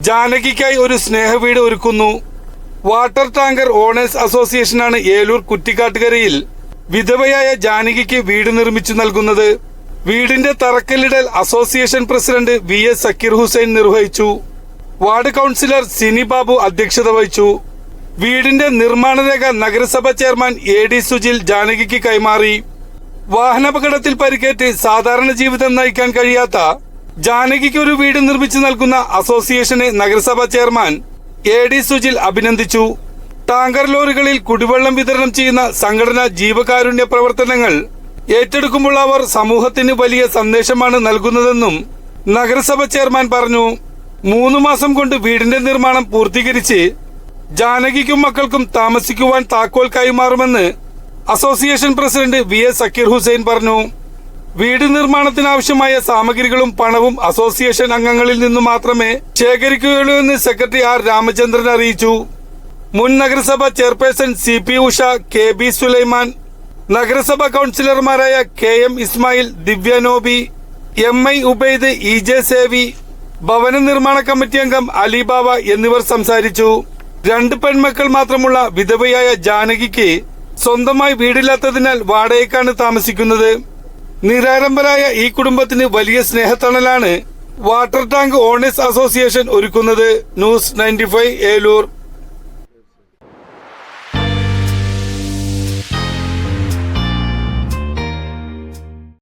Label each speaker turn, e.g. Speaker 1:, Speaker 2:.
Speaker 1: ജാനകിക്കായി ഒരു സ്നേഹവീട് ഒരുക്കുന്നു. വാട്ടർ ടാങ്കർ ഓണേഴ്സ് അസോസിയേഷനാണ് ഏലൂർ കുറ്റിക്കാട്ടുകരയിൽ വിധവയായ ജാനകിക്ക് വീട് നിർമ്മിച്ചു നൽകുന്നത്. വീടിന്റെ തറക്കല്ലിടൽ association president VS Zakir Hussain നിർവഹിച്ചു. വാർഡ് കൌൺസിലർ സിനി ബാബു അധ്യക്ഷത വഹിച്ചു. വീടിന്റെ നിർമ്മാണരേഖ നഗരസഭ ചെയർമാൻ AD സുജിൽ ജാനകിക്ക് കൈമാറി. വാഹനാപകടത്തിൽ പരിക്കേറ്റ് സാധാരണ ജീവിതം നയിക്കാൻ കഴിയാത്ത ജാനകിക്ക് ഒരു വീട് നിർമ്മിച്ചു നൽകുന്ന അസോസിയേഷനെ നഗരസഭ ചെയർമാൻ AD സുജിൽ അഭിനന്ദിച്ചു. ടാങ്കർ ലോറികളിൽ കുടിവെള്ളം വിതരണം ചെയ്യുന്ന സംഘടന ജീവകാരുണ്യ പ്രവർത്തനങ്ങൾ ഏറ്റെടുക്കുമ്പോൾ അവർ സമൂഹത്തിന് വലിയ സന്ദേശമാണ് നൽകുന്നതെന്നും നഗരസഭ ചെയർമാൻ പറഞ്ഞു. 3 മാസം കൊണ്ട് വീടിന്റെ നിർമ്മാണം പൂർത്തീകരിച്ച് ജാനകിക്കും മക്കൾക്കും താമസിക്കുവാൻ താക്കോൽ കൈമാറുമെന്ന് association president VS Zakir Hussain പറഞ്ഞു. വീട് നിർമ്മാണത്തിനാവശ്യമായ സാമഗ്രികളും പണവും അസോസിയേഷൻ അംഗങ്ങളിൽ നിന്നു മാത്രമേ ശേഖരിക്കുകയുള്ളൂ എന്ന് സെക്രട്ടറി R രാമചന്ദ്രൻ അറിയിച്ചു. മുൻ നഗരസഭ chairperson CP Usha, KB Sulaiman, നഗരസഭ കൌൺസിലർമാരായ KM ഇസ്മായിൽ, ദിവ്യ നോബി, MI ഉബൈദ്, EJ സേവി, ഭവന നിർമ്മാണ കമ്മിറ്റി അംഗം അലിബാബ എന്നിവർ സംസാരിച്ചു. 2 പെൺമക്കൾ മാത്രമുള്ള വിധവയായ ജാനകിക്ക് സ്വന്തമായി വീടില്ലാത്തതിനാൽ വാടകയ്ക്കാണ് താമസിക്കുന്നത്. നിരാലംബരായ ഈ കുടുംബത്തിന് വലിയ സ്നേഹത്തണലാണ് വാട്ടർ ടാങ്ക് ഓണേഴ്സ് അസോസിയേഷൻ ഒരുക്കുന്നത്. ന്യൂസ് 95 ഏലൂർ.